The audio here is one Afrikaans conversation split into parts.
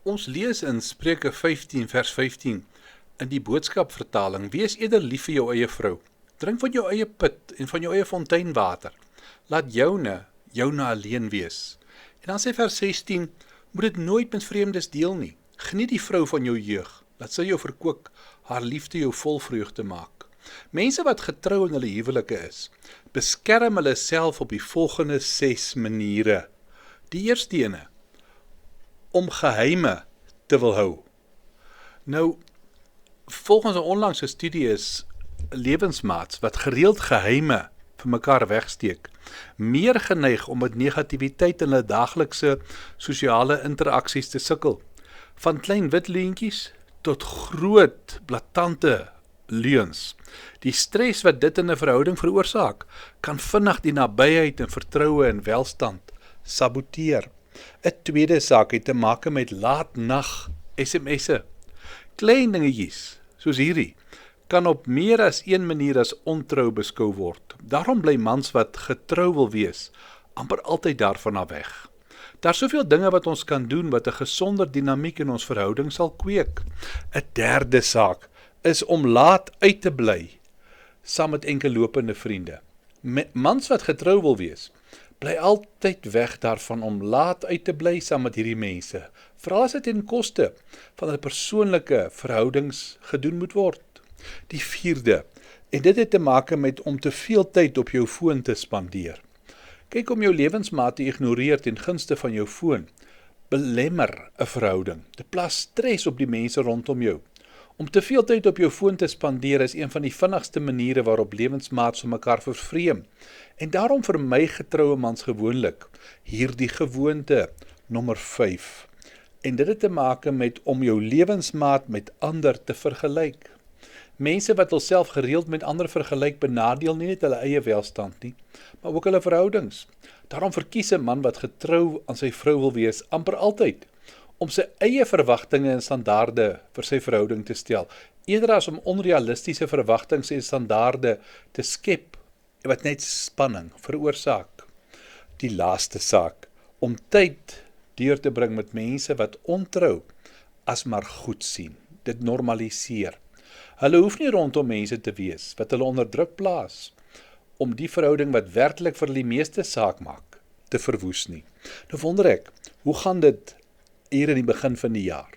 Ons lees in Spreuke 15 vers 15 in die boodskapvertaling: Wees eerder lief vir jou eie vrou. Drink van jou eie put en van jou eie fonteinwater. Laat joune alleen wees. En dan sê vers 16: Moet dit nooit met vreemdes deel nie. Geniet die vrou van jou jeug. Laat sy jou verkoop, haar liefde jou vol vreugde maak. Mense wat getrou in hulle huwelike is, beskerm hulle self op die volgende 6 maniere. Die eerste ene: om geheime te wil hou. Nou, volgens 'n onlangse studie is lewensmaats wat gereeld geheime vir mekaar wegsteek, meer geneig om met negativiteit in hulle daaglikse sosiale interaksies te sukkel. Van klein wit leentjies tot groot, blaatante leuns. Die stres wat dit in 'n verhouding veroorsaak, kan vinnig die nabyheid en vertroue en welstand saboteer. 'n tweede saak het te maak met laatnag SMS'e. Klein dingetjies, soos hierdie, kan op meer as een manier as ontrou beskou word. Daarom bly mans wat getrou wil wees, amper altyd daarvan af weg. Daar is soveel dinge wat ons kan doen wat 'n gesonder dinamiek in ons verhouding sal kweek. 'n derde saak is om laat uit te bly, saam met enkellopende vriende. Mans wat getrou wil wees, bly altyd weg daarvan om laat uit te bly saam met hierdie mense, veral as dit ten koste van hulle persoonlike verhoudings gedoen moet word. Die vierde, en dit het te maak met om te veel tyd op jou foon te spandeer. Kyk, om jou lewensmaat te ignoreer ten gunste van jou foon, belemmer 'n verhouding. Dit plaas stres op die mense rondom jou. Om te veel tyd op jou foon te spandeer is een van die vinnigste maniere waarop lewensmaats van mekaar vervreem. En daarom vermy getroue mans gewoonlik hierdie gewoonte, nommer 5. En dit het te maak met om jou lewensmaat met ander te vergelyk. Mense wat hulself gereeld met ander vergelyk, benadeel nie net hulle eie welstand nie, maar ook hulle verhoudings. Daarom verkies 'n man wat getrou aan sy vrou wil wees, amper altyd om sy eie verwagtinge en standaarde vir sy verhouding te stel, eerder as om onrealistiese verwagtinge en standaarde te skep, wat net spanning veroorsaak. Die laaste saak, om tyd deur te bring met mense wat ontrou as maar goed sien, dit normaliseer. Hulle hoef nie rondom mense te wees wat hulle onder druk plaas, om die verhouding wat werklik vir die meeste saak maak, te verwoes nie. Nou wonder ek, hoe gaan dit hier in die begin van die jaar,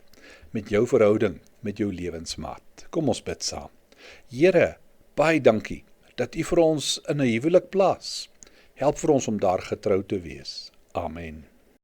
met jou verhouding, met jou lewensmaat? Kom ons bid saam. Here, baie dankie, dat U vir ons in 'n huwelik plaas. Help vir ons om daar getrou te wees. Amen.